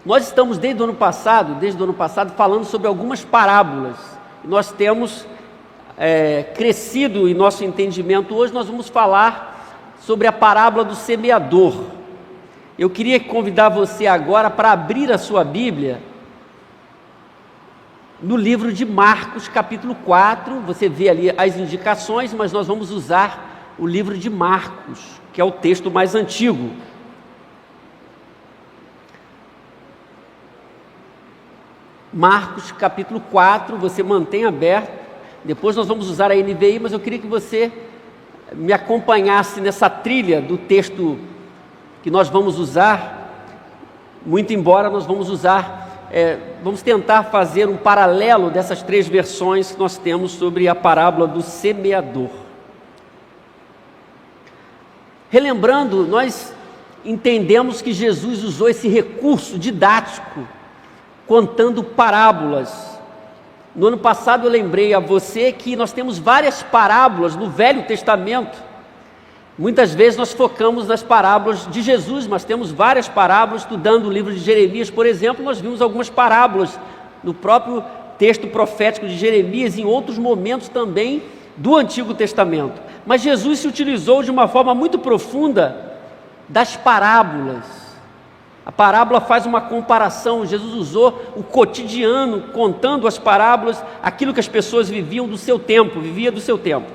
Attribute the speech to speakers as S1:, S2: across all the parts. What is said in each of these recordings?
S1: Nós estamos desde o ano passado, falando sobre algumas parábolas. Nós temos crescido em nosso entendimento. Hoje nós vamos falar sobre a parábola do semeador. Eu queria convidar você agora para abrir a sua Bíblia no livro de Marcos, capítulo 4. Você vê ali as indicações, mas nós vamos usar o livro de Marcos, que é o texto mais antigo. Marcos, capítulo 4, você mantém aberto. Depois nós vamos usar a NVI, mas eu queria que você me acompanhasse nessa trilha do texto que nós vamos usar. Muito embora nós vamos usar, vamos tentar fazer um paralelo dessas três versões que nós temos sobre a parábola do semeador. Relembrando, nós entendemos que Jesus usou esse recurso didático, contando parábolas. No ano passado eu lembrei a você que nós temos várias parábolas no Velho Testamento. Muitas vezes nós focamos nas parábolas de Jesus, mas temos várias parábolas. Estudando o livro de Jeremias, por exemplo, nós vimos algumas parábolas no próprio texto profético de Jeremias, em outros momentos também do Antigo Testamento. Mas Jesus se utilizou de uma forma muito profunda das parábolas. A parábola faz uma comparação. Jesus usou o cotidiano, contando as parábolas, aquilo que as pessoas viviam do seu tempo, vivia do seu tempo.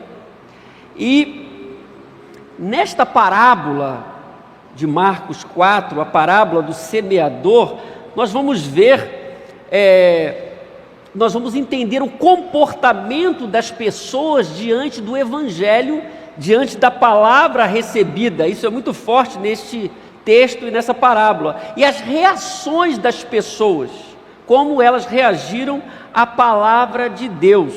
S1: E nesta parábola de Marcos 4, a parábola do semeador, nós vamos ver, nós vamos entender o comportamento das pessoas diante do Evangelho, diante da palavra recebida. Isso é muito forte neste texto e nessa parábola. E as reações das pessoas, como elas reagiram à palavra de Deus.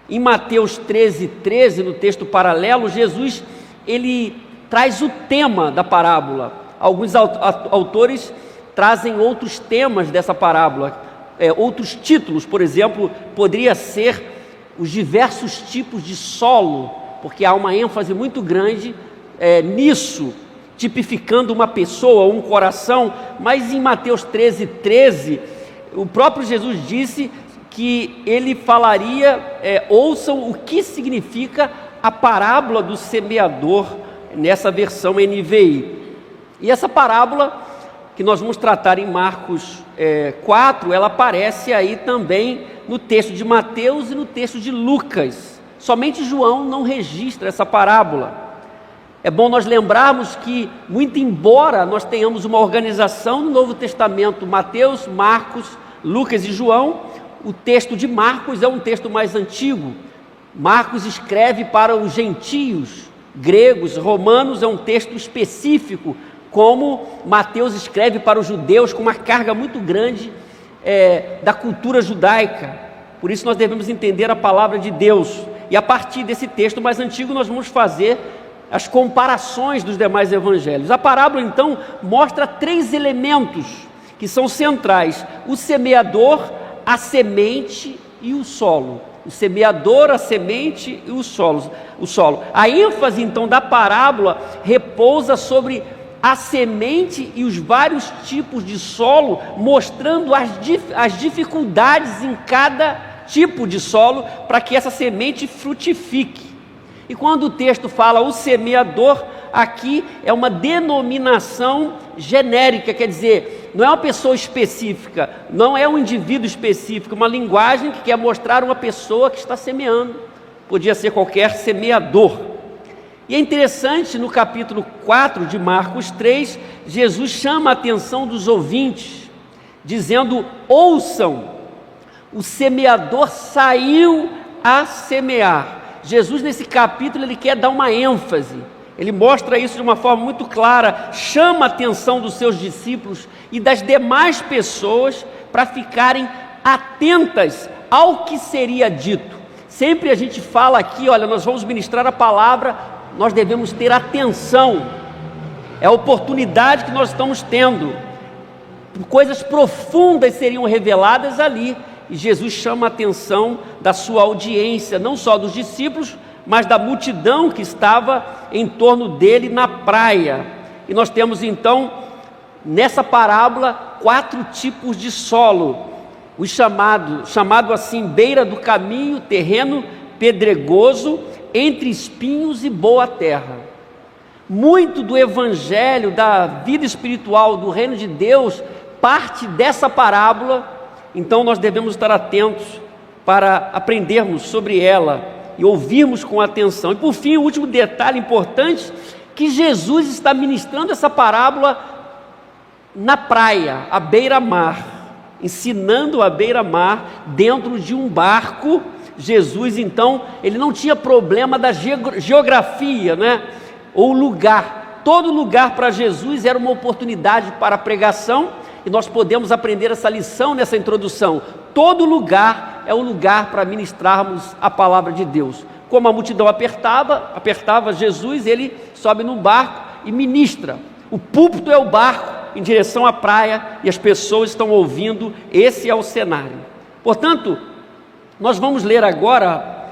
S1: Em Mateus 13, no texto paralelo, Jesus ele traz o tema da parábola. Alguns autores trazem outros temas dessa parábola, outros títulos. Por exemplo, poderia ser os diversos tipos de solo, porque há uma ênfase muito grande nisso, tipificando uma pessoa, um coração. Mas em Mateus 13, o próprio Jesus disse que ele falaria, ouçam o que significa a parábola do semeador, nessa versão NVI. E essa parábola que nós vamos tratar em Marcos 4, ela aparece aí também no texto de Mateus e no texto de Lucas. Somente João não registra essa parábola. É bom nós lembrarmos que, muito embora nós tenhamos uma organização no Novo Testamento, Mateus, Marcos, Lucas e João, o texto de Marcos é um texto mais antigo. Marcos escreve para os gentios, gregos, romanos, é um texto específico, como Mateus escreve para os judeus, com uma carga muito grande da cultura judaica. Por isso nós devemos entender a palavra de Deus. E a partir desse texto mais antigo nós vamos fazer as comparações dos demais evangelhos. A parábola então mostra três elementos que são centrais: o semeador, a semente e o solo. O semeador, a semente e o solo. A ênfase então da parábola repousa sobre a semente e os vários tipos de solo, mostrando as dificuldades em cada tipo de solo para que essa semente frutifique. E quando o texto fala o semeador, aqui é uma denominação genérica, quer dizer, não é uma pessoa específica, não é um indivíduo específico, uma linguagem que quer mostrar uma pessoa que está semeando. Podia ser qualquer semeador. E é interessante, no capítulo 4 de Marcos 3, Jesus chama a atenção dos ouvintes, dizendo: ouçam, o semeador saiu a semear. Jesus, nesse capítulo, ele quer dar uma ênfase, ele mostra isso de uma forma muito clara, chama a atenção dos seus discípulos e das demais pessoas para ficarem atentas ao que seria dito. Sempre a gente fala aqui, olha, nós vamos ministrar a palavra, nós devemos ter atenção, é a oportunidade que nós estamos tendo, coisas profundas seriam reveladas ali. E Jesus chama a atenção da sua audiência, não só dos discípulos, mas da multidão que estava em torno dele na praia. E nós temos então nessa parábola 4 tipos de solo, o chamado assim, beira do caminho, terreno pedregoso, entre espinhos e boa terra. Muito do evangelho, da vida espiritual, do reino de Deus, parte dessa parábola. Então nós devemos estar atentos para aprendermos sobre ela e ouvirmos com atenção. E por fim, o último detalhe importante, que Jesus está ministrando essa parábola na praia, à beira-mar, ensinando à beira-mar, dentro de um barco. Jesus, então, ele não tinha problema da geografia, né? Ou lugar. Todo lugar para Jesus era uma oportunidade para a pregação, e nós podemos aprender essa lição nessa introdução. Todo lugar é um lugar para ministrarmos a palavra de Deus. Como a multidão apertava Jesus, ele sobe num barco e ministra. O púlpito é o barco em direção à praia, e as pessoas estão ouvindo. Esse é o cenário. Portanto, nós vamos ler agora,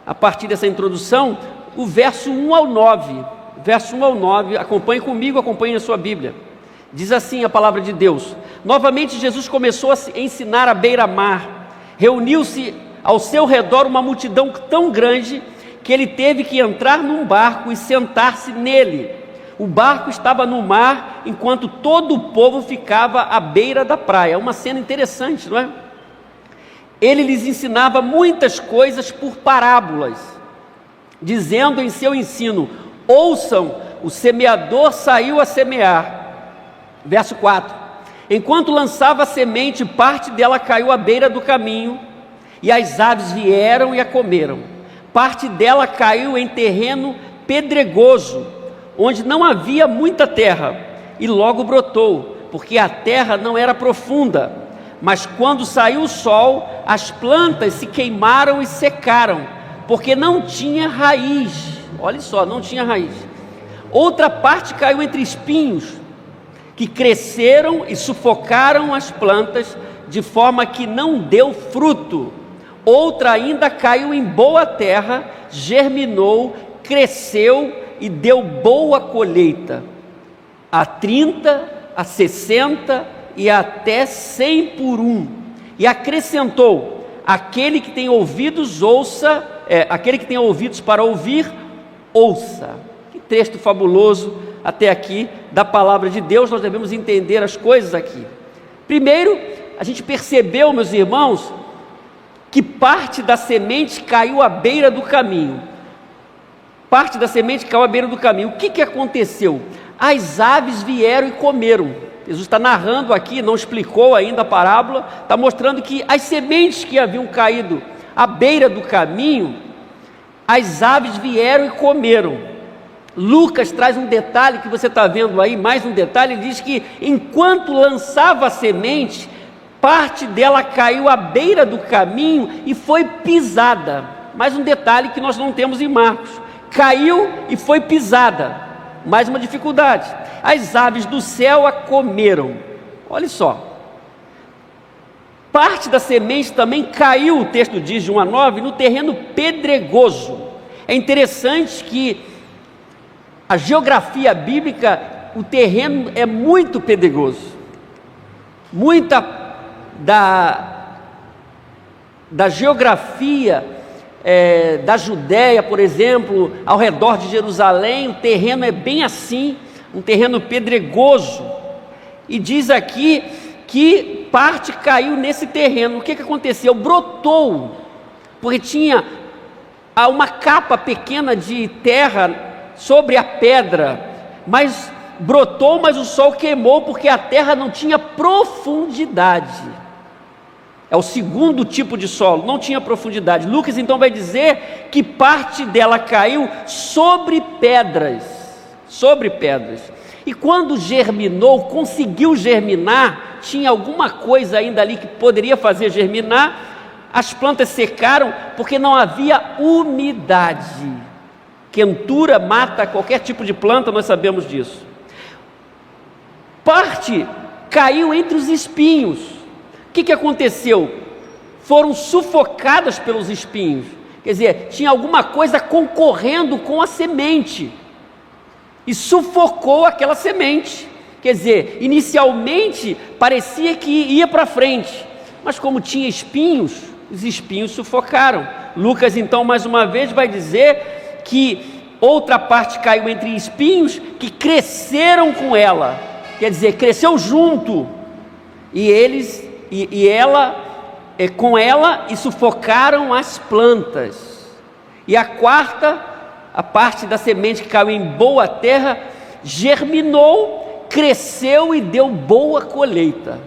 S1: a partir dessa introdução, o verso 1 ao 9. Verso 1 ao 9, acompanhe comigo, acompanhe a sua Bíblia. Diz assim a palavra de Deus: novamente Jesus começou a ensinar à beira-mar. Reuniu-se ao seu redor uma multidão tão grande que ele teve que entrar num barco e sentar-se nele. O barco estava no mar, enquanto todo o povo ficava à beira da praia. Uma cena interessante, não é? Ele lhes ensinava muitas coisas por parábolas, dizendo em seu ensino: ouçam, o semeador saiu a semear. Verso 4: enquanto lançava a semente, parte dela caiu à beira do caminho, e as aves vieram e a comeram. Parte dela caiu em terreno pedregoso, onde não havia muita terra, e logo brotou, porque a terra não era profunda. Mas quando saiu o sol, as plantas se queimaram e secaram, porque não tinha raiz. Olha só, não tinha raiz. Outra parte caiu entre espinhos, que cresceram e sufocaram as plantas, de forma que não deu fruto. Outra ainda caiu em boa terra, germinou, cresceu e deu boa colheita, a 30, a 60 e até 100 por um. E acrescentou: aquele que tem ouvidos ouça, aquele que tem ouvidos para ouvir, ouça. Que texto fabuloso até aqui da palavra de Deus. Nós devemos entender as coisas aqui. Primeiro, a gente percebeu, meus irmãos, que parte da semente caiu à beira do caminho. Parte da semente caiu à beira do caminho. O que aconteceu? As aves vieram e comeram. Jesus está narrando aqui, não explicou ainda a parábola, está mostrando que as sementes que haviam caído à beira do caminho, as aves vieram e comeram. Lucas traz um detalhe que você está vendo aí, mais um detalhe. Ele diz que enquanto lançava a semente, parte dela caiu à beira do caminho e foi pisada. Mais um detalhe que nós não temos em Marcos: caiu e foi pisada. Mais uma dificuldade: as aves do céu a comeram. Olha só, parte da semente também caiu, o texto diz de 1 a 9, no terreno pedregoso. É interessante que a geografia bíblica, o terreno é muito pedregoso. Muita da geografia da Judéia, por exemplo, ao redor de Jerusalém, o terreno é bem assim, um terreno pedregoso. E diz aqui que parte caiu nesse terreno. O que aconteceu? Brotou, porque tinha uma capa pequena de terra sobre a pedra, mas brotou, mas o sol queimou, porque a terra não tinha profundidade. É o segundo tipo de solo, não tinha profundidade. Lucas então vai dizer que parte dela caiu sobre pedras, e quando germinou, conseguiu germinar, tinha alguma coisa ainda ali que poderia fazer germinar. As plantas secaram porque não havia umidade. Quentura mata qualquer tipo de planta, nós sabemos disso. Parte caiu entre os espinhos. O que aconteceu? Foram sufocadas pelos espinhos. Quer dizer, tinha alguma coisa concorrendo com a semente e sufocou aquela semente. Quer dizer, inicialmente parecia que ia para frente, mas como tinha espinhos, os espinhos sufocaram. Lucas então mais uma vez vai dizer que outra parte caiu entre espinhos que cresceram com ela, quer dizer, cresceu junto, com ela e sufocaram as plantas. E a quarta, a parte da semente que caiu em boa terra, germinou, cresceu e deu boa colheita.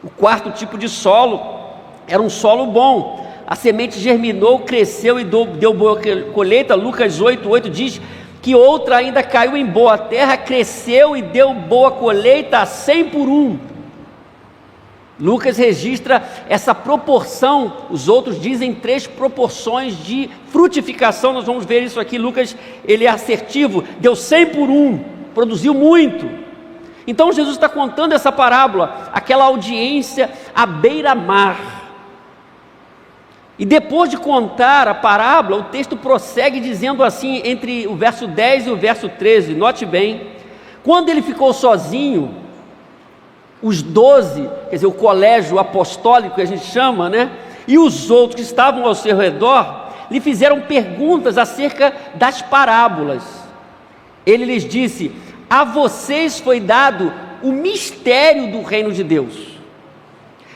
S1: O quarto tipo de solo era um solo bom. A semente germinou, cresceu e deu boa colheita. Lucas 8:8 diz que outra ainda caiu em boa terra, cresceu e deu boa colheita a 100 por 1. Lucas registra essa proporção. Os outros dizem 3 proporções de frutificação. Nós vamos ver isso aqui. Lucas, ele é assertivo, deu 100 por 1, produziu muito. Então Jesus está contando essa parábola, aquela audiência à beira-mar. E depois de contar a parábola, o texto prossegue dizendo assim, entre o verso 10 e o verso 13, note bem: quando ele ficou sozinho, os 12, quer dizer, o colégio apostólico que a gente chama, né? E os outros que estavam ao seu redor, lhe fizeram perguntas acerca das parábolas. Ele lhes disse: a vocês foi dado o mistério do reino de Deus,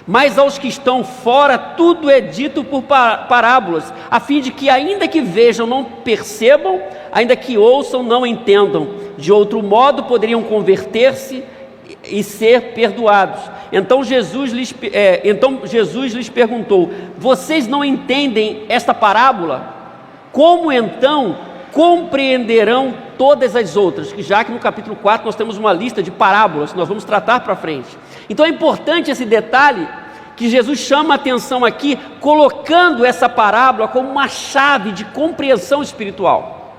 S1: mas aos que estão fora tudo é dito por parábolas, a fim de que ainda que vejam não percebam, ainda que ouçam não entendam. De outro modo poderiam converter-se e ser perdoados. Então Jesus lhes perguntou: vocês não entendem esta parábola? Como então compreenderão todas as outras? Já que no capítulo 4 nós temos uma lista de parábolas que nós vamos tratar para frente. Então é importante esse detalhe que Jesus chama a atenção aqui, colocando essa parábola como uma chave de compreensão espiritual,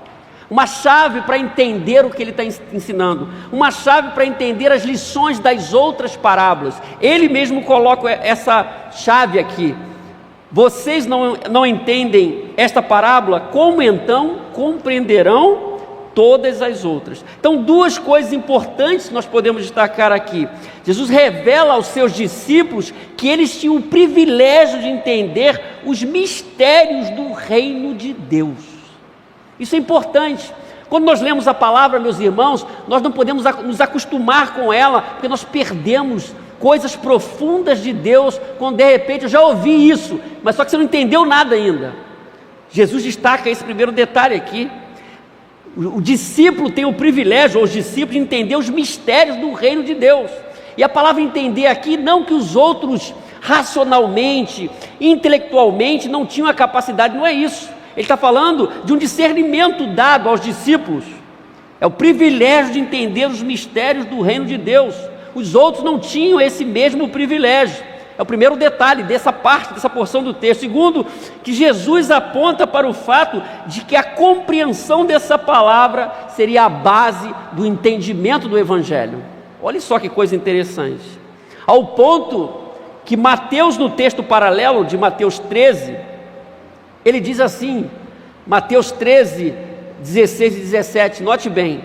S1: uma chave para entender o que ele está ensinando, uma chave para entender as lições das outras parábolas. Ele mesmo coloca essa chave aqui: vocês não entendem esta parábola, como então compreenderão todas as outras? Então, 2 coisas importantes nós podemos destacar aqui. Jesus revela aos seus discípulos que eles tinham o privilégio de entender os mistérios do reino de Deus. Isso é importante. Quando nós lemos a palavra, meus irmãos, nós não podemos nos acostumar com ela, porque nós perdemos coisas profundas de Deus, quando de repente eu já ouvi isso, mas só que você não entendeu nada ainda. Jesus destaca esse primeiro detalhe aqui. O discípulo tem o privilégio, ou os discípulos, de entender os mistérios do reino de Deus. E a palavra entender aqui, não que os outros racionalmente, intelectualmente não tinham a capacidade, não é isso. Ele está falando de um discernimento dado aos discípulos. É o privilégio de entender os mistérios do reino de Deus. Os outros não tinham esse mesmo privilégio. É o primeiro detalhe dessa parte, dessa porção do texto. Segundo, que Jesus aponta para o fato de que a compreensão dessa palavra seria a base do entendimento do Evangelho. Olha só que coisa interessante. Ao ponto que Mateus, no texto paralelo de Mateus 13, ele diz assim, Mateus 13, 16 e 17, note bem: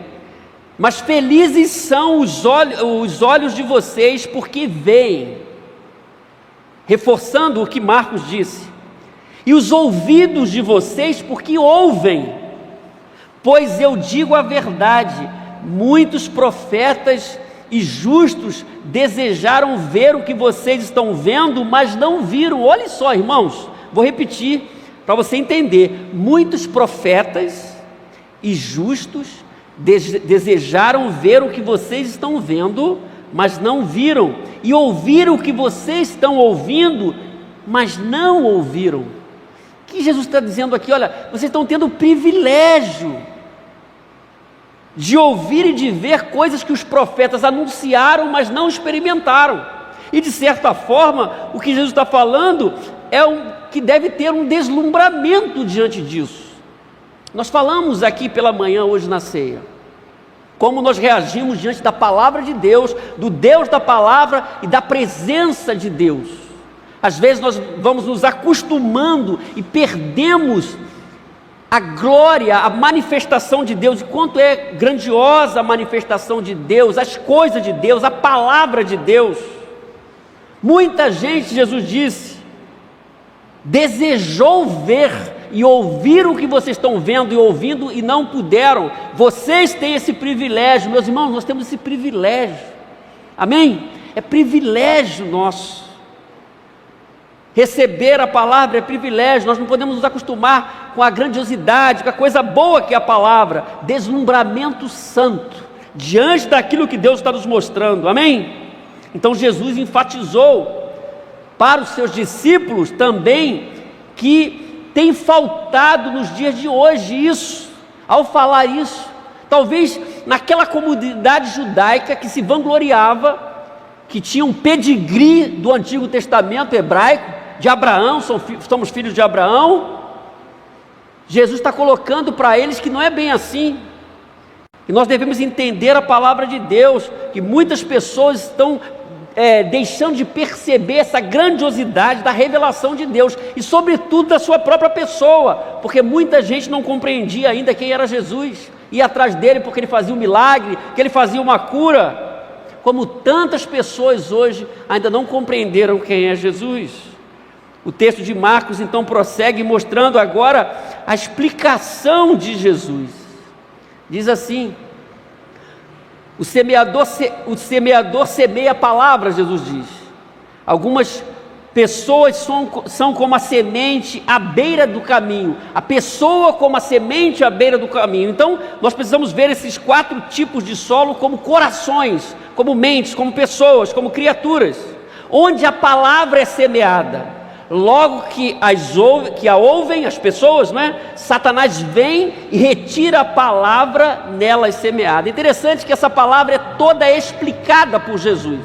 S1: mas felizes são os olhos de vocês porque veem, reforçando o que Marcos disse, e os ouvidos de vocês porque ouvem, pois eu digo a verdade, muitos profetas e justos desejaram ver o que vocês estão vendo, mas não viram. Olha só, irmãos, vou repetir para você entender: muitos profetas e justos desejaram ver o que vocês estão vendo, mas não viram, e ouviram o que vocês estão ouvindo, mas não ouviram. O que Jesus está dizendo aqui? Olha, vocês estão tendo o privilégio de ouvir e de ver coisas que os profetas anunciaram, mas não experimentaram. E de certa forma, o que Jesus está falando é que deve ter um deslumbramento diante disso. Nós falamos aqui pela manhã, hoje na ceia, como nós reagimos diante da palavra de Deus, do Deus da palavra e da presença de Deus. Às vezes nós vamos nos acostumando e perdemos a glória, a manifestação de Deus, e quanto é grandiosa a manifestação de Deus, as coisas de Deus, a palavra de Deus. Muita gente, Jesus disse, desejou ver e ouvir o que vocês estão vendo e ouvindo e não puderam. Vocês têm esse privilégio, meus irmãos, nós temos esse privilégio, amém? É privilégio nosso. Receber a palavra é privilégio, nós não podemos nos acostumar com a grandiosidade, com a coisa boa que é a palavra, deslumbramento santo, diante daquilo que Deus está nos mostrando, amém? Então Jesus enfatizou para os seus discípulos também, que tem faltado nos dias de hoje isso, ao falar isso, talvez naquela comunidade judaica que se vangloriava, que tinha um pedigree do Antigo Testamento hebraico, de Abraão, somos filhos de Abraão. Jesus está colocando para eles que não é bem assim, que nós devemos entender a palavra de Deus, que muitas pessoas estão deixando de perceber essa grandiosidade da revelação de Deus, e sobretudo da sua própria pessoa, porque muita gente não compreendia ainda quem era Jesus, ia atrás dele porque ele fazia um milagre, que ele fazia uma cura, como tantas pessoas hoje ainda não compreenderam quem é Jesus. O texto de Marcos então prossegue mostrando agora a explicação de Jesus. Diz assim: o semeador semeia a palavra, Jesus diz. Algumas pessoas são como a semente à beira do caminho, a pessoa como a semente à beira do caminho. Então nós precisamos ver esses 4 tipos de solo como corações, como mentes, como pessoas, como criaturas, onde a palavra é semeada. Logo que a ouvem as pessoas, não é? Satanás vem e retira a palavra nelas semeada. Interessante que essa palavra é toda explicada por Jesus.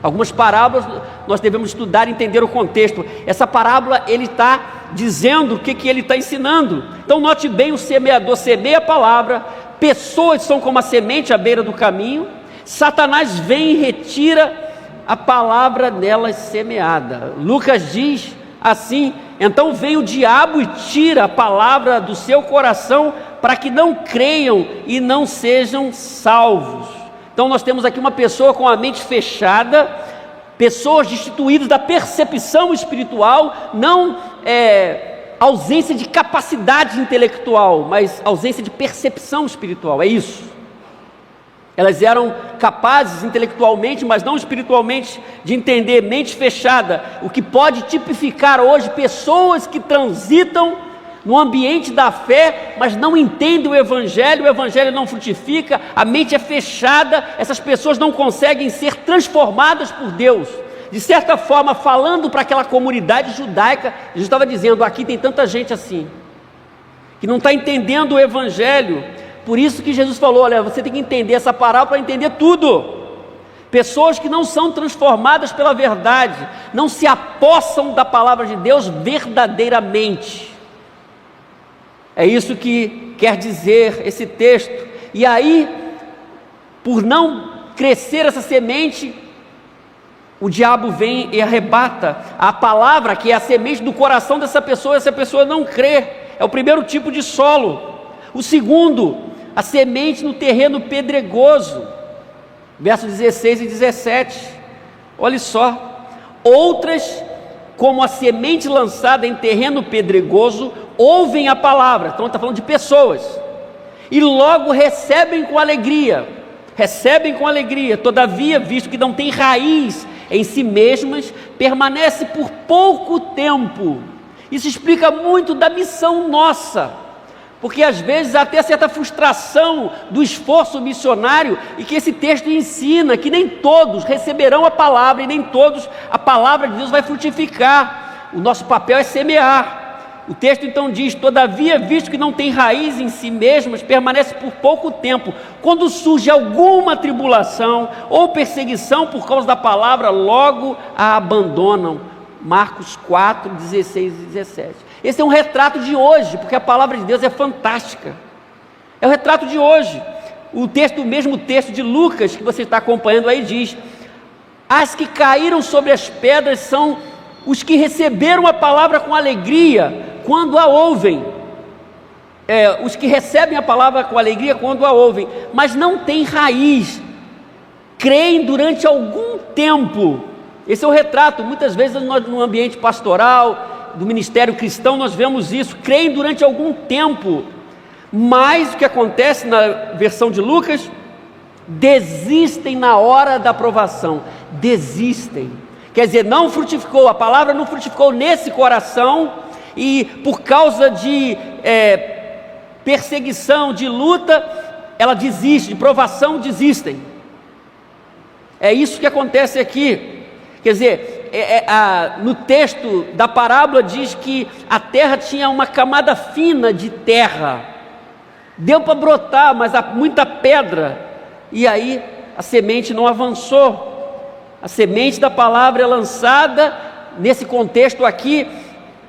S1: Algumas parábolas nós devemos estudar e entender o contexto. Essa parábola ele está dizendo o que ele está ensinando. Então note bem, o semeador semeia a palavra, pessoas são como a semente à beira do caminho, Satanás vem e retira a palavra nelas semeada. Lucas diz assim: então vem o diabo e tira a palavra do seu coração, para que não creiam e não sejam salvos. Então nós temos aqui uma pessoa com a mente fechada, pessoas destituídas da percepção espiritual, não ausência de capacidade intelectual, mas ausência de percepção espiritual, é isso. Elas eram capazes intelectualmente, mas não espiritualmente, de entender, mente fechada, o que pode tipificar hoje pessoas que transitam no ambiente da fé, mas não entendem o Evangelho não frutifica, a mente é fechada, essas pessoas não conseguem ser transformadas por Deus. De certa forma, falando para aquela comunidade judaica, Jesus estava dizendo: aqui tem tanta gente assim, que não está entendendo o Evangelho. Por isso que Jesus falou: olha, você tem que entender essa parábola para entender tudo. Pessoas que não são transformadas pela verdade, não se apossam da palavra de Deus verdadeiramente. É isso que quer dizer esse texto. E aí, por não crescer essa semente, o diabo vem e arrebata a palavra, que é a semente do coração dessa pessoa, essa pessoa não crê. É o primeiro tipo de solo. O segundo, a semente no terreno pedregoso, versos 16 e 17, olha só: outras, como a semente lançada em terreno pedregoso, ouvem a palavra. Então está falando de pessoas, e logo recebem com alegria, todavia, visto que não tem raiz em si mesmas, permanece por pouco tempo. Isso explica muito da missão nossa, porque às vezes há até certa frustração do esforço missionário, e que esse texto ensina que nem todos receberão a palavra, e nem todos a palavra de Deus vai frutificar. O nosso papel é semear. O texto então diz: todavia, visto que não tem raiz em si mesmas, permanece por pouco tempo. Quando surge alguma tribulação ou perseguição por causa da palavra, logo a abandonam. Marcos 4, 16 e 17. Esse é um retrato de hoje, porque a palavra de Deus é fantástica. É o retrato de hoje. O mesmo texto de Lucas, que você está acompanhando aí, diz: as que caíram sobre as pedras são os que receberam a palavra com alegria quando a ouvem, os que recebem a palavra com alegria quando a ouvem, mas não têm raiz, creem durante algum tempo. Esse é o retrato. Muitas vezes no ambiente pastoral, do ministério cristão, nós vemos isso, creem durante algum tempo, mas o que acontece na versão de Lucas, desistem na hora da aprovação, desistem, quer dizer, não frutificou, a palavra não frutificou nesse coração, e por causa de perseguição, de luta, ela desiste, de provação desistem. É isso que acontece aqui. Quer dizer, no texto da parábola diz que a terra tinha uma camada fina de terra, deu para brotar, mas há muita pedra, e aí a semente não avançou. A semente da palavra é lançada, nesse contexto aqui,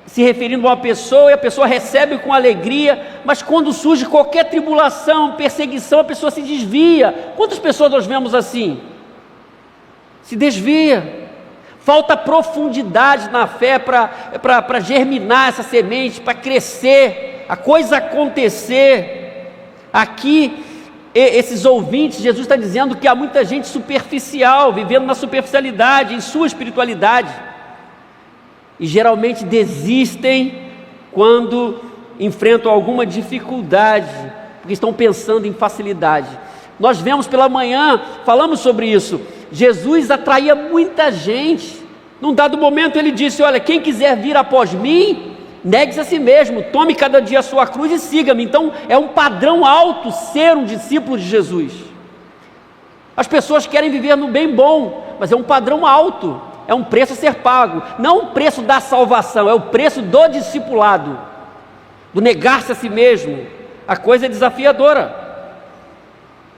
S1: se referindo a uma pessoa, e a pessoa recebe com alegria, mas quando surge qualquer tribulação, perseguição, a pessoa se desvia. Quantas pessoas nós vemos assim? Se desvia. Falta profundidade na fé para germinar essa semente, para crescer, a coisa acontecer. Aqui, esses ouvintes, Jesus está dizendo que há muita gente superficial, vivendo na superficialidade, em sua espiritualidade, e geralmente desistem quando enfrentam alguma dificuldade, porque estão pensando em facilidade. Nós vemos pela manhã, falamos sobre isso, Jesus atraía muita gente. Num dado momento ele disse: olha, quem quiser vir após mim, negue-se a si mesmo, tome cada dia a sua cruz e siga-me. Então é um padrão alto ser um discípulo de Jesus. As pessoas querem viver no bem bom, mas é um padrão alto, é um preço a ser pago, não o preço da salvação, é o preço do discipulado, do negar-se a si mesmo. A coisa é desafiadora.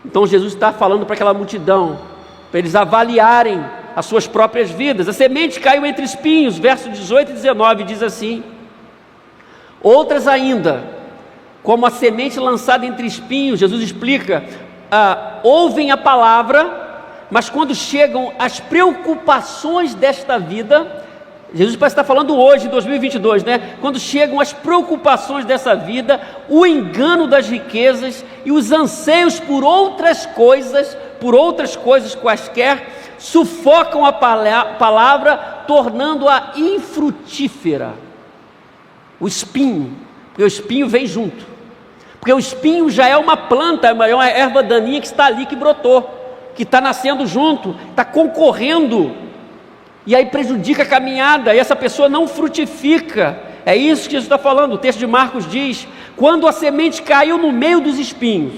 S1: Então Jesus está falando para aquela multidão, para eles avaliarem as suas próprias vidas. A semente caiu entre espinhos, versos 18 e 19 diz assim: outras ainda, como a semente lançada entre espinhos, Jesus explica, ouvem a palavra, mas quando chegam as preocupações desta vida, Jesus parece estar falando hoje, em 2022, né? Quando chegam as preocupações dessa vida, o engano das riquezas e os anseios por outras coisas quaisquer, sufocam a palavra, tornando-a infrutífera. O espinho, porque o espinho vem junto, porque o espinho já é uma planta, é uma erva daninha que está ali, que brotou, que está nascendo junto, está concorrendo, e aí prejudica a caminhada, e essa pessoa não frutifica. É isso que Jesus está falando. O texto de Marcos diz: quando a semente caiu no meio dos espinhos,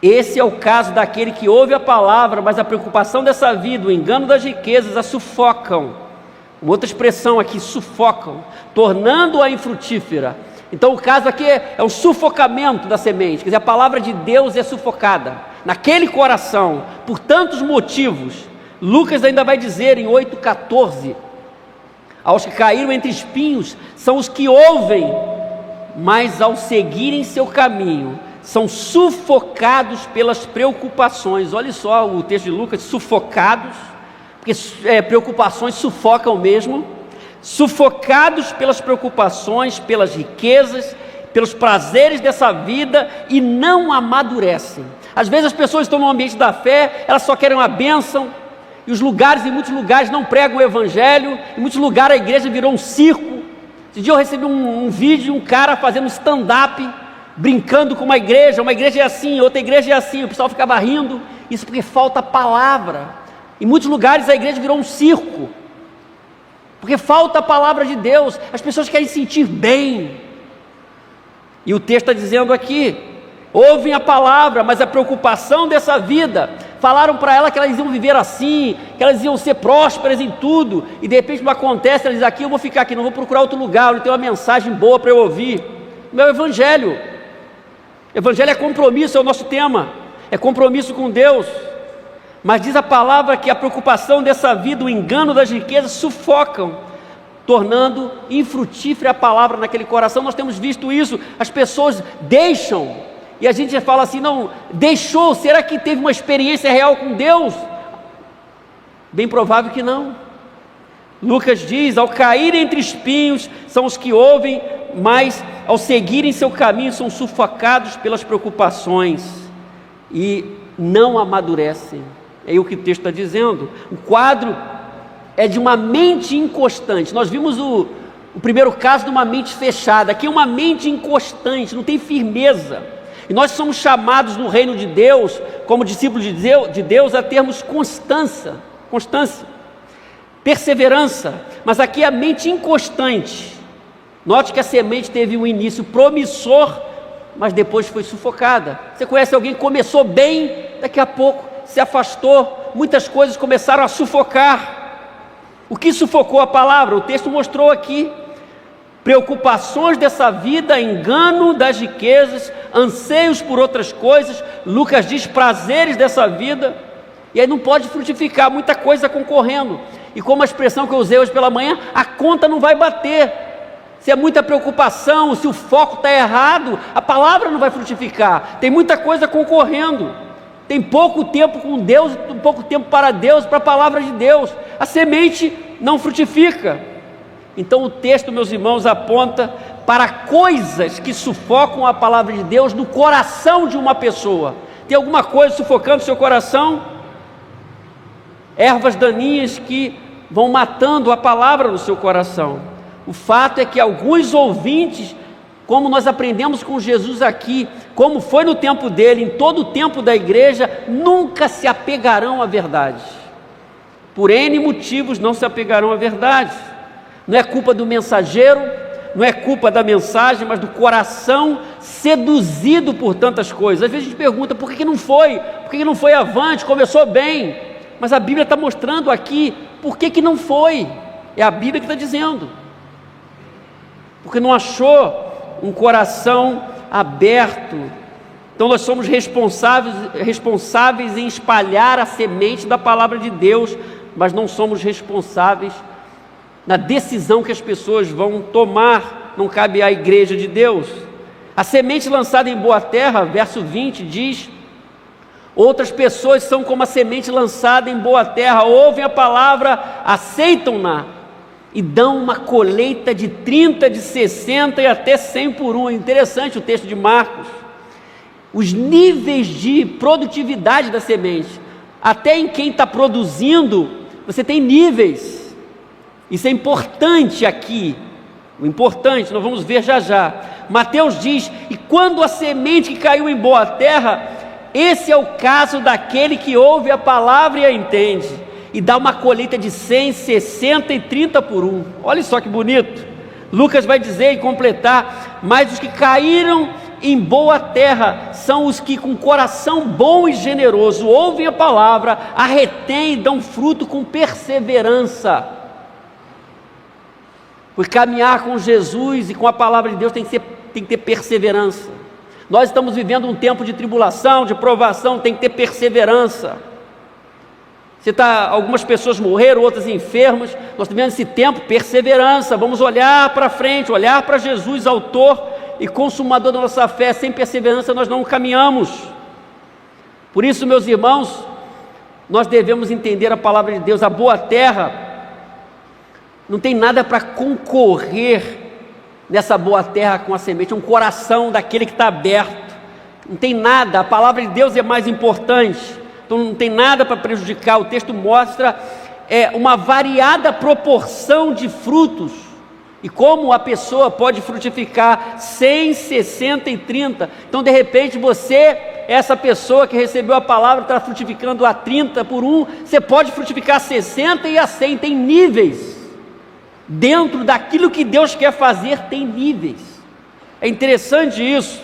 S1: esse é o caso daquele que ouve a palavra, mas a preocupação dessa vida, o engano das riquezas, a sufocam. Uma outra expressão aqui, sufocam, tornando-a infrutífera. Então o caso aqui é o sufocamento da semente, quer dizer, a palavra de Deus é sufocada naquele coração, por tantos motivos. Lucas ainda vai dizer em 8,14: aos que caíram entre espinhos são os que ouvem, mas ao seguirem seu caminho, são sufocados pelas preocupações. Olha só o texto de Lucas, sufocados, porque preocupações sufocam mesmo, sufocados pelas preocupações, pelas riquezas, pelos prazeres dessa vida, e não amadurecem. Às vezes as pessoas estão no ambiente da fé, elas só querem uma bênção, e em muitos lugares não pregam o evangelho, em muitos lugares a igreja virou um circo. Esse dia eu recebi um vídeo de um cara fazendo stand-up, brincando com uma igreja é assim, outra igreja é assim, o pessoal ficava rindo. Isso porque falta palavra. Em muitos lugares a igreja virou um circo, porque falta a palavra de Deus. As pessoas querem sentir bem, e o texto está dizendo aqui: ouvem a palavra, mas a preocupação dessa vida, falaram para ela que elas iam viver assim, que elas iam ser prósperas em tudo, e de repente não acontece, elas dizem: aqui eu vou ficar aqui, não vou procurar outro lugar, onde tem uma mensagem boa para eu ouvir. Meu evangelho é compromisso, é o nosso tema, é compromisso com Deus. Mas diz a palavra que a preocupação dessa vida, o engano das riquezas, sufocam, tornando infrutífera a palavra naquele coração. Nós temos visto isso, as pessoas deixam, e a gente fala assim: não, deixou, será que teve uma experiência real com Deus? Bem provável que não. Lucas diz: ao cair entre espinhos, são os que ouvem, mas ao seguirem seu caminho, são sufocados pelas preocupações e não amadurecem. É o que o texto está dizendo. O quadro é de uma mente inconstante. Nós vimos o primeiro caso de uma mente fechada. Aqui é uma mente inconstante, não tem firmeza. E nós somos chamados no reino de Deus, como discípulos de Deus, a termos constância, perseverança. Mas aqui é a mente inconstante. Note que a semente teve um início promissor, mas depois foi sufocada. Você conhece alguém que começou bem, daqui a pouco se afastou, muitas coisas começaram a sufocar. O que sufocou a palavra? O texto mostrou aqui: preocupações dessa vida, engano das riquezas, anseios por outras coisas. Lucas diz prazeres dessa vida, e aí não pode frutificar, muita coisa concorrendo. E como a expressão que eu usei hoje pela manhã, a conta não vai bater. Se é muita preocupação, se o foco está errado, a palavra não vai frutificar. Tem muita coisa concorrendo. Tem pouco tempo com Deus, pouco tempo para Deus, para a palavra de Deus. A semente não frutifica. Então o texto, meus irmãos, aponta para coisas que sufocam a palavra de Deus no coração de uma pessoa. Tem alguma coisa sufocando o seu coração? Ervas daninhas que vão matando a palavra no seu coração. O fato é que alguns ouvintes, como nós aprendemos com Jesus aqui, como foi no tempo dele, em todo o tempo da igreja, nunca se apegarão à verdade. Por N motivos não se apegarão à verdade. Não é culpa do mensageiro, não é culpa da mensagem, mas do coração seduzido por tantas coisas. Às vezes a gente pergunta, por que não foi? Por que não foi avante? Começou bem. Mas a Bíblia está mostrando aqui, por que não foi? É a Bíblia que está dizendo. Porque não achou um coração aberto. Então nós somos responsáveis em espalhar a semente da palavra de Deus, mas não somos responsáveis na decisão que as pessoas vão tomar. Não cabe à igreja de Deus. A semente lançada em boa terra, verso 20 diz: outras pessoas são como a semente lançada em boa terra, ouvem a palavra, aceitam-na e dão uma colheita de 30, de 60 e até 100 por um. É interessante o texto de Marcos. Os níveis de produtividade da semente, até em quem está produzindo, você tem níveis. Isso é importante aqui, o importante, nós vamos ver já já. Mateus diz: e quando a semente que caiu em boa terra, esse é o caso daquele que ouve a palavra e a entende, e dá uma colheita de 100, 60 e 30 por um. Olha só que bonito. Lucas vai dizer e completar: mas os que caíram em boa terra são os que com coração bom e generoso ouvem a palavra, a retêm e dão fruto com perseverança. Por caminhar com Jesus e com a palavra de Deus tem que ter perseverança. Nós estamos vivendo um tempo de tribulação, de provação, tem que ter perseverança. Algumas pessoas morreram, outras enfermas. Nós estamos vivendo esse tempo, perseverança. Vamos olhar para frente, olhar para Jesus, autor e consumador da nossa fé. Sem perseverança nós não caminhamos. Por isso, meus irmãos, nós devemos entender a palavra de Deus. A boa terra não tem nada para concorrer nessa boa terra com a semente. É um coração daquele que está aberto. Não tem nada, a palavra de Deus é mais importante. Então não tem nada para prejudicar. O texto mostra uma variada proporção de frutos e como a pessoa pode frutificar 100, 60 e 30. Então de repente você, essa pessoa que recebeu a palavra, está frutificando a 30 por um, você pode frutificar a 60 e a 100. Tem níveis. Dentro daquilo que Deus quer fazer, tem níveis. É interessante isso.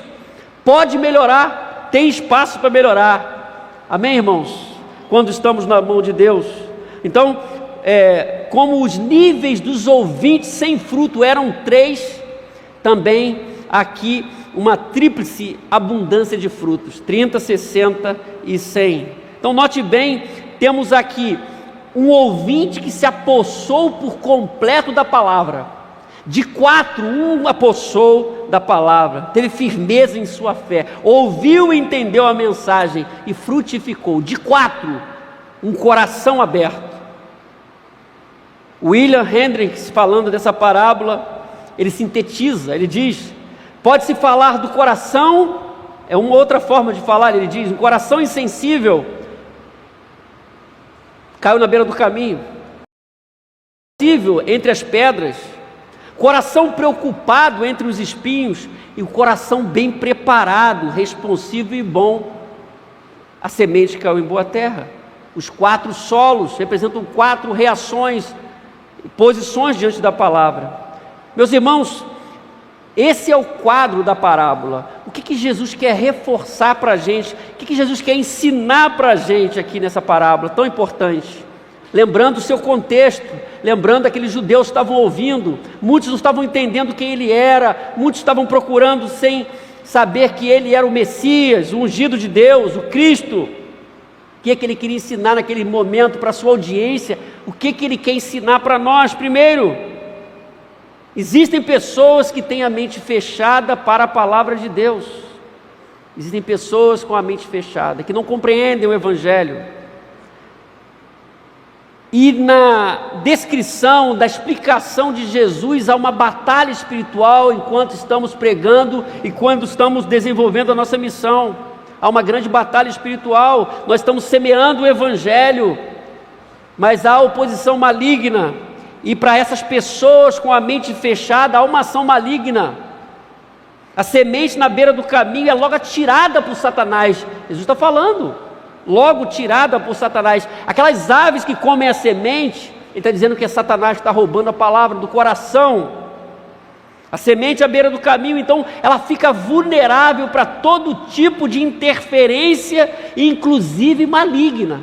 S1: Pode melhorar, tem espaço para melhorar. Amém, irmãos? Quando estamos na mão de Deus. Então, como os níveis dos ouvintes sem fruto eram 3, também aqui uma tríplice abundância de frutos, 30, 60 e 100. Então note bem, temos aqui um ouvinte que se apossou por completo da palavra. De 4, um apossou da palavra, teve firmeza em sua fé, ouviu e entendeu a mensagem e frutificou. De 4, um coração aberto. William Hendricks, falando dessa parábola, ele sintetiza, ele diz: Pode-se falar do coração, é uma outra forma de falar, ele diz, um coração insensível caiu na beira do caminho, insensível entre as pedras, coração preocupado entre os espinhos e o coração bem preparado, responsivo e bom. A semente caiu em boa terra. Os 4 solos representam 4 reações, posições diante da palavra. Meus irmãos, esse é o quadro da parábola. O que Jesus quer reforçar para a gente? O que Jesus quer ensinar para a gente aqui nessa parábola tão importante? Lembrando o seu contexto, lembrando aqueles judeus que estavam ouvindo, muitos não estavam entendendo quem ele era, muitos estavam procurando sem saber que ele era o Messias, o ungido de Deus, o Cristo. O que é que ele queria ensinar naquele momento para a sua audiência? O que ele quer ensinar para nós? Primeiro, existem pessoas que têm a mente fechada para a palavra de Deus. Existem pessoas com a mente fechada, que não compreendem o Evangelho. E na descrição, da explicação de Jesus, há uma batalha espiritual enquanto estamos pregando e quando estamos desenvolvendo a nossa missão. Há uma grande batalha espiritual, nós estamos semeando o Evangelho, mas há oposição maligna, e para essas pessoas com a mente fechada, há uma ação maligna. A semente na beira do caminho é logo tirada por Satanás. Jesus está falando, logo tirada por Satanás. Aquelas aves que comem a semente, ele está dizendo que é Satanás que está roubando a palavra do coração. A semente à beira do caminho, então, ela fica vulnerável para todo tipo de interferência, inclusive maligna.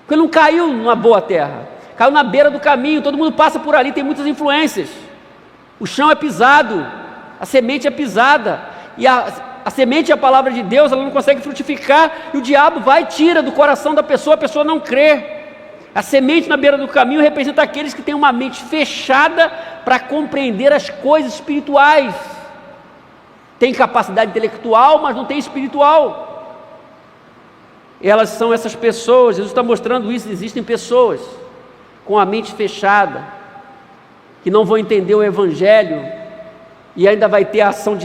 S1: Porque não caiu numa boa terra, caiu na beira do caminho, todo mundo passa por ali, tem muitas influências. O chão é pisado, a semente é pisada, e a semente é a palavra de Deus, ela não consegue frutificar, e o diabo vai e tira do coração da pessoa, a pessoa não crê. A semente na beira do caminho representa aqueles que têm uma mente fechada para compreender as coisas espirituais. Tem capacidade intelectual, mas não tem espiritual. Elas são essas pessoas, Jesus está mostrando isso, existem pessoas com a mente fechada, que não vão entender o Evangelho, e ainda vai ter a ação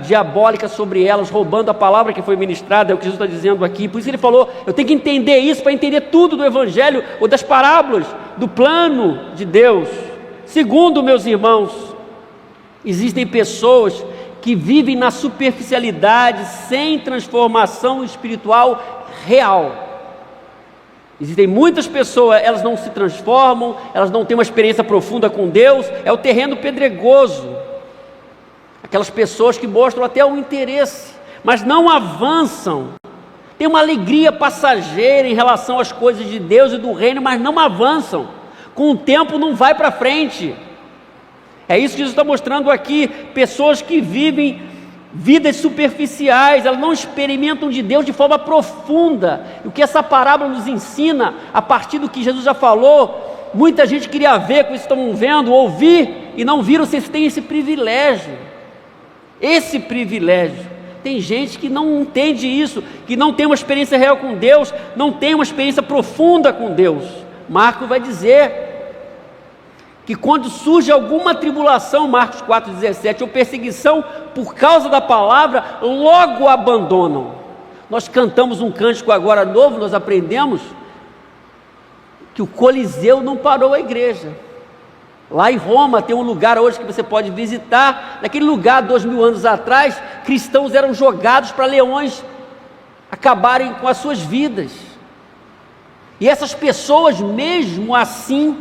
S1: diabólica sobre elas, roubando a palavra que foi ministrada, é o que Jesus está dizendo aqui. Por isso ele falou, eu tenho que entender isso para entender tudo do Evangelho, ou das parábolas, do plano de Deus. Segundo, meus irmãos, existem pessoas que vivem na superficialidade, sem transformação espiritual real. Existem muitas pessoas, elas não se transformam, elas não têm uma experiência profunda com Deus, é o terreno pedregoso. Aquelas pessoas que mostram até um interesse, mas não avançam. Tem uma alegria passageira em relação às coisas de Deus e do reino, mas não avançam. Com o tempo não vai para frente. É isso que Jesus está mostrando aqui. Pessoas que vivem vidas superficiais, elas não experimentam de Deus de forma profunda. E o que essa parábola nos ensina, a partir do que Jesus já falou, muita gente queria ver com isso que estão vendo, ouvir, e não viram. Vocês têm esse privilégio. Esse privilégio. Tem gente que não entende isso, que não tem uma experiência real com Deus, não tem uma experiência profunda com Deus. Marcos vai dizer que quando surge alguma tribulação, Marcos 4,17, ou perseguição por causa da palavra, logo abandonam. Nós cantamos um cântico agora novo, nós aprendemos que o Coliseu não parou a igreja. Lá em Roma tem um lugar hoje que você pode visitar. Naquele lugar, 2000 anos atrás, cristãos eram jogados para leões acabarem com as suas vidas. E essas pessoas, mesmo assim,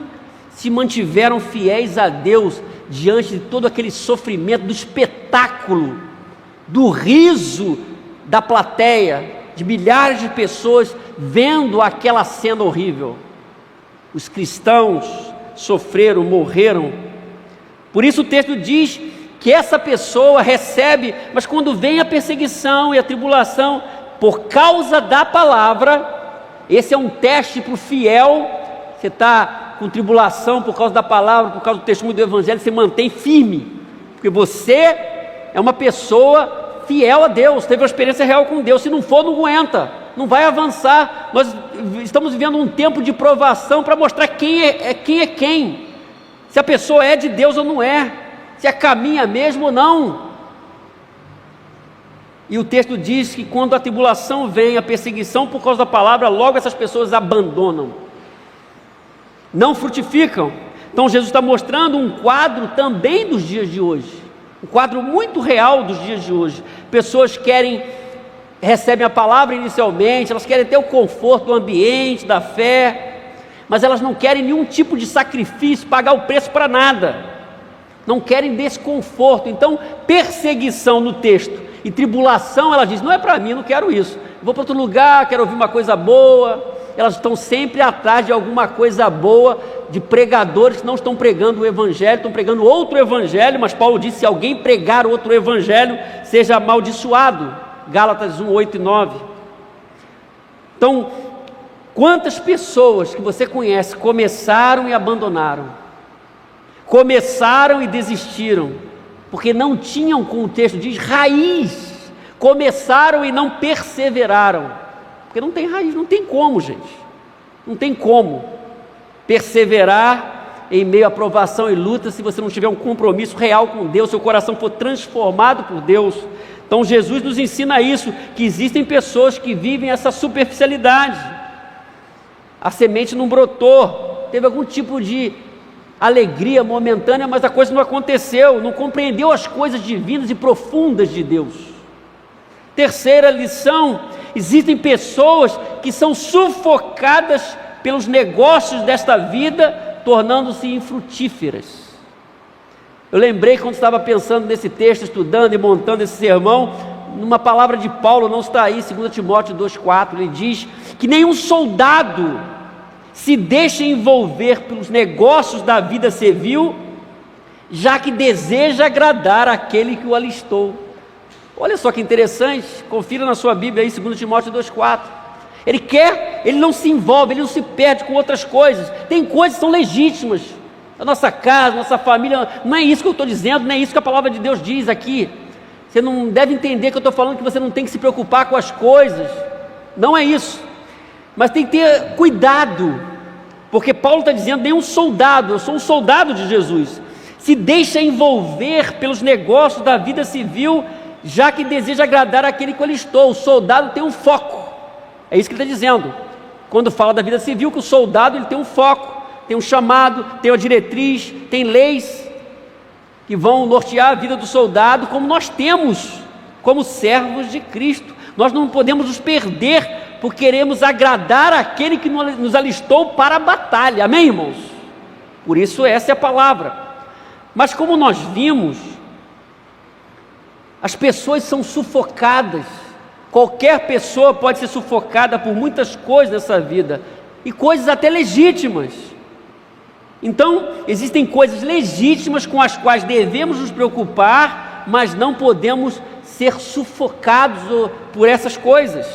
S1: se mantiveram fiéis a Deus diante de todo aquele sofrimento, do espetáculo, do riso da plateia, de milhares de pessoas vendo aquela cena horrível. Os cristãos sofreram, morreram. Por isso o texto diz que essa pessoa recebe, mas quando vem a perseguição e a tribulação por causa da palavra, esse é um teste para o fiel. Você está com tribulação por causa da palavra, por causa do testemunho do Evangelho, você mantém firme, porque você é uma pessoa fiel a Deus, teve uma experiência real com Deus. Se não for, não aguenta, não vai avançar. Nós estamos vivendo um tempo de provação para mostrar quem é quem, se a pessoa é de Deus ou não é, se é caminha mesmo ou não. E o texto diz que quando a tribulação vem, a perseguição por causa da palavra, logo essas pessoas abandonam, não frutificam. Então Jesus está mostrando um quadro também dos dias de hoje, um quadro muito real dos dias de hoje. Pessoas recebem a palavra inicialmente, elas querem ter o conforto do ambiente, da fé, mas elas não querem nenhum tipo de sacrifício, pagar o preço para nada, não querem desconforto. Então perseguição no texto e tribulação, ela diz, não é para mim, eu não quero isso, vou para outro lugar, quero ouvir uma coisa boa. Elas estão sempre atrás de alguma coisa boa, de pregadores que não estão pregando o evangelho, estão pregando outro evangelho, mas Paulo disse, se alguém pregar outro evangelho, seja amaldiçoado, Gálatas 1, 8 e 9. Então, quantas pessoas que você conhece começaram e abandonaram, começaram e desistiram, porque não tinham, como o texto diz, raiz, começaram e não perseveraram, porque não tem raiz, não tem como, gente, não tem como perseverar em meio à provação e luta, se você não tiver um compromisso real com Deus, seu coração for transformado por Deus. Então Jesus nos ensina isso, que existem pessoas que vivem essa superficialidade, a semente não brotou, teve algum tipo de alegria momentânea, mas a coisa não aconteceu, não compreendeu as coisas divinas e profundas de Deus. Terceira lição: existem pessoas que são sufocadas pelos negócios desta vida, tornando-se infrutíferas. Eu lembrei, quando estava pensando nesse texto, estudando e montando esse sermão, numa palavra de Paulo, não está aí, 2 Timóteo 2,4, ele diz que nenhum soldado se deixa envolver pelos negócios da vida civil, já que deseja agradar aquele que o alistou. Olha só que interessante, confira na sua Bíblia aí, 2 Timóteo 2,4. Ele não se envolve, ele não se perde com outras coisas. Tem coisas que são legítimas, a nossa casa, nossa família, não é isso que eu estou dizendo, não é isso que a palavra de Deus diz aqui. Você não deve entender que eu estou falando que você não tem que se preocupar com as coisas, não é isso, mas tem que ter cuidado, porque Paulo está dizendo, nenhum soldado, eu sou um soldado de Jesus, se deixa envolver pelos negócios da vida civil, já que deseja agradar aquele que eu alistou. O soldado tem um foco, é isso que ele está dizendo, quando fala da vida civil, que o soldado ele tem um foco, tem um chamado, tem uma diretriz, tem leis que vão nortear a vida do soldado, como nós temos, como servos de Cristo. Nós não podemos nos perder, por queremos agradar aquele que nos alistou para a batalha, amém, irmãos? Por isso essa é a palavra. Mas como nós vimos, as pessoas são sufocadas, qualquer pessoa pode ser sufocada por muitas coisas nessa vida, e coisas até legítimas. Então, existem coisas legítimas com as quais devemos nos preocupar, mas não podemos ser sufocados por essas coisas.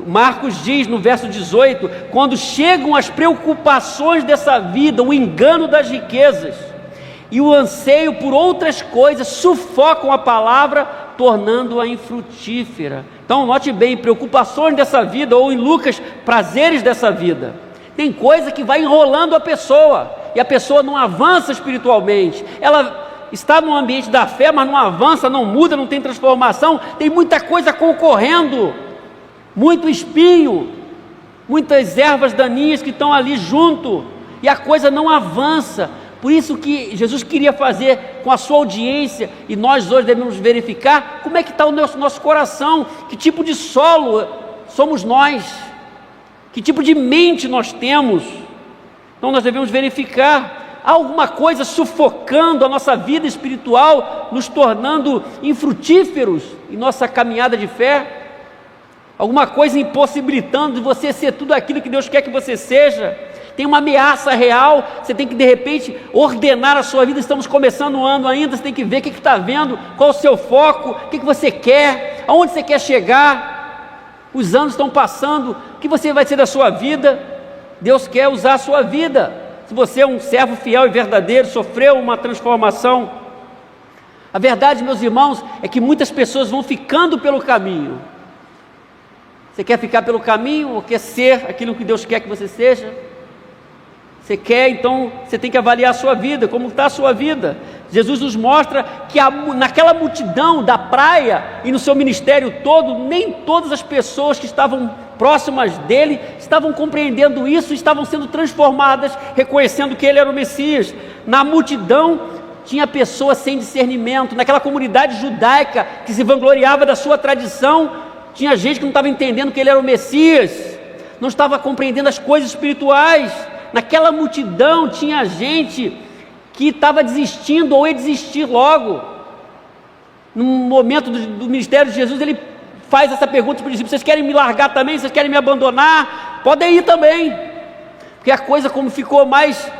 S1: Marcos diz no verso 18, quando chegam as preocupações dessa vida, o engano das riquezas e o anseio por outras coisas, sufocam a palavra, tornando-a infrutífera. Então note bem, preocupações dessa vida, ou em Lucas, prazeres dessa vida. Tem coisa que vai enrolando a pessoa, e a pessoa não avança espiritualmente, ela está no ambiente da fé, mas não avança, não muda, não tem transformação, tem muita coisa concorrendo, muito espinho, muitas ervas daninhas que estão ali junto, e a coisa não avança. Por isso que Jesus queria fazer com a sua audiência, e nós hoje devemos verificar como é que está o nosso coração, que tipo de solo somos nós, que tipo de mente nós temos. Então nós devemos verificar, há alguma coisa sufocando a nossa vida espiritual, nos tornando infrutíferos em nossa caminhada de fé? Alguma coisa impossibilitando de você ser tudo aquilo que Deus quer que você seja? Tem uma ameaça real, você tem que de repente ordenar a sua vida. Estamos começando o ano ainda, você tem que ver o que está vendo, qual o seu foco, o que você quer, aonde você quer chegar. Os anos estão passando, o que você vai ser da sua vida? Deus quer usar a sua vida. Se você é um servo fiel e verdadeiro, sofreu uma transformação. A verdade, meus irmãos, é que muitas pessoas vão ficando pelo caminho. Você quer ficar pelo caminho ou quer ser aquilo que Deus quer que você seja? Você quer, então você tem que avaliar a sua vida, como está a sua vida. Jesus nos mostra que naquela multidão da praia e no seu ministério todo, nem todas as pessoas que estavam próximas dele estavam compreendendo isso, estavam sendo transformadas, reconhecendo que ele era o Messias. Na multidão tinha pessoas sem discernimento, naquela comunidade judaica que se vangloriava da sua tradição, tinha gente que não estava entendendo que ele era o Messias, não estava compreendendo as coisas espirituais. Naquela multidão tinha gente que estava desistindo ou ia desistir logo. No momento do ministério de Jesus, ele faz essa pergunta para os discípulos: vocês querem me largar também? Vocês querem me abandonar? Podem ir também. Porque a coisa, como ficou mais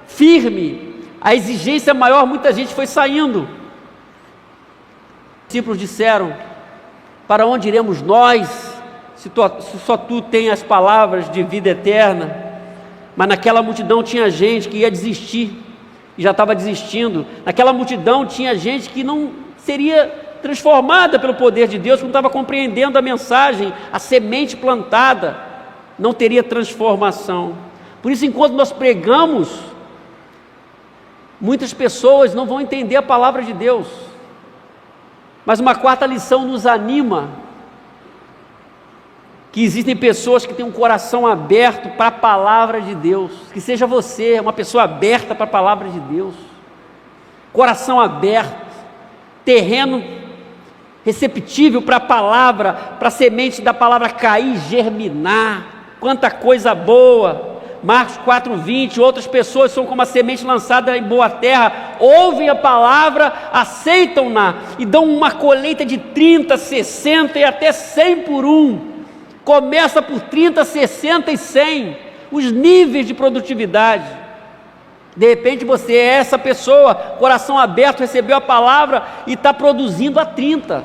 S1: firme, a exigência maior, muita gente foi saindo. Os discípulos disseram: para onde iremos nós, se só tu tens as palavras de vida eterna? Mas naquela multidão tinha gente que ia desistir, e já estava desistindo. Naquela multidão tinha gente que não seria transformada pelo poder de Deus, que não estava compreendendo a mensagem, a semente plantada, não teria transformação. Por isso, enquanto nós pregamos, muitas pessoas não vão entender a palavra de Deus. Mas uma quarta lição nos anima: que existem pessoas que têm um coração aberto para a palavra de Deus. Que seja você uma pessoa aberta para a palavra de Deus, coração aberto, terreno receptível para a palavra, para a semente da palavra cair, germinar. Quanta coisa boa! Marcos 4:20, outras pessoas são como a semente lançada em boa terra, ouvem a palavra, aceitam-na e dão uma colheita de 30, 60 e até 100 por um. Começa por 30, 60 e 100, os níveis de produtividade. De repente você é essa pessoa, coração aberto, recebeu a palavra e está produzindo a 30.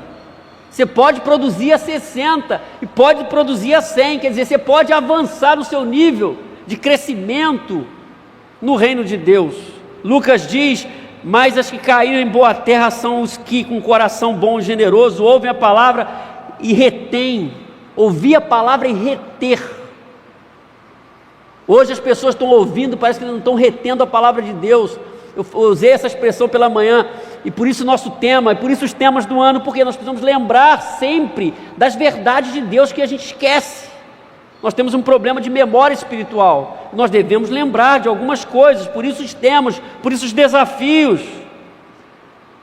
S1: Você pode produzir a 60 e pode produzir a 100, quer dizer, você pode avançar no seu nível de crescimento no reino de Deus. Lucas diz: mas as que caíram em boa terra são os que com coração bom e generoso ouvem a palavra e retêm. Ouvir a palavra e reter. Hoje as pessoas estão ouvindo, parece que não estão retendo a palavra de Deus. Eu usei essa expressão pela manhã, e por isso o nosso tema, e por isso os temas do ano, porque nós precisamos lembrar sempre das verdades de Deus que a gente esquece. Nós temos um problema de memória espiritual, nós devemos lembrar de algumas coisas, por isso os temas, por isso os desafios.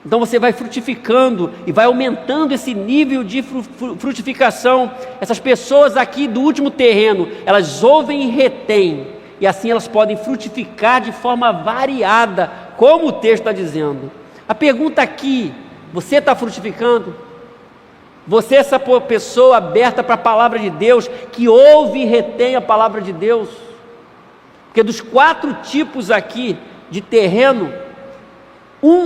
S1: Então você vai frutificando e vai aumentando esse nível de frutificação. Essas pessoas aqui do último terreno, elas ouvem e retêm, e assim elas podem frutificar de forma variada, como o texto está dizendo. A pergunta aqui: você está frutificando? Você é essa pessoa aberta para a palavra de Deus, que ouve e retém a palavra de Deus? Porque dos 4 tipos aqui de terreno,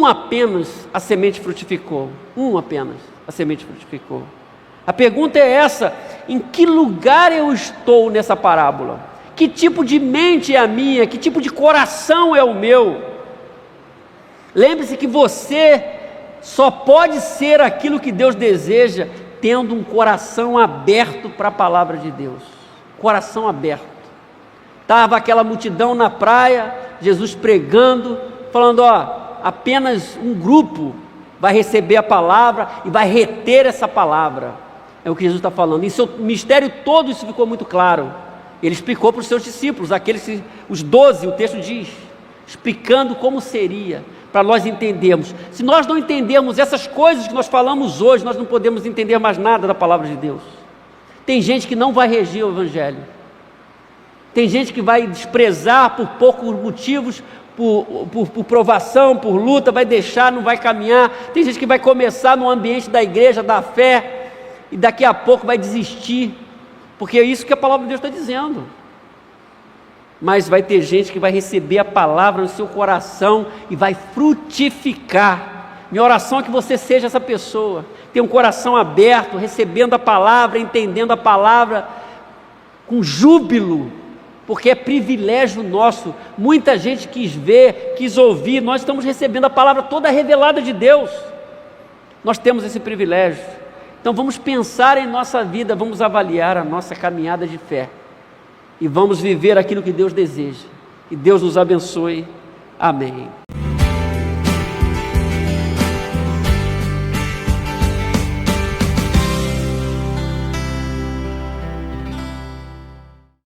S1: apenas a semente frutificou. Apenas a semente frutificou. A pergunta é essa: em que lugar eu estou nessa parábola? Que tipo de mente é a minha? Que tipo de coração é o meu? Lembre-se que você só pode ser aquilo que Deus deseja tendo um coração aberto para a palavra de Deus. Coração aberto. Estava aquela multidão na praia, Jesus pregando, falando: apenas um grupo vai receber a palavra e vai reter essa palavra. É o que Jesus está falando. Em seu mistério todo isso ficou muito claro. Ele explicou para os seus discípulos, os 12, o texto diz, explicando como seria, para nós entendermos. Se nós não entendermos essas coisas que nós falamos hoje, nós não podemos entender mais nada da palavra de Deus. Tem gente que não vai reger o evangelho. Tem gente que vai desprezar por poucos motivos, por provação, por luta, vai deixar, não vai caminhar. Tem gente que vai começar no ambiente da igreja, da fé, e daqui a pouco vai desistir, porque é isso que a palavra de Deus está dizendo. Mas vai ter gente que vai receber a palavra no seu coração e vai frutificar. Minha oração é que você seja essa pessoa, tenha um coração aberto, recebendo a palavra, entendendo a palavra com júbilo, porque é privilégio nosso. Muita gente quis ver, quis ouvir. Nós estamos recebendo a palavra toda revelada de Deus. Nós temos esse privilégio. Então vamos pensar em nossa vida, vamos avaliar a nossa caminhada de fé e vamos viver aquilo que Deus deseja. Que Deus nos abençoe. Amém.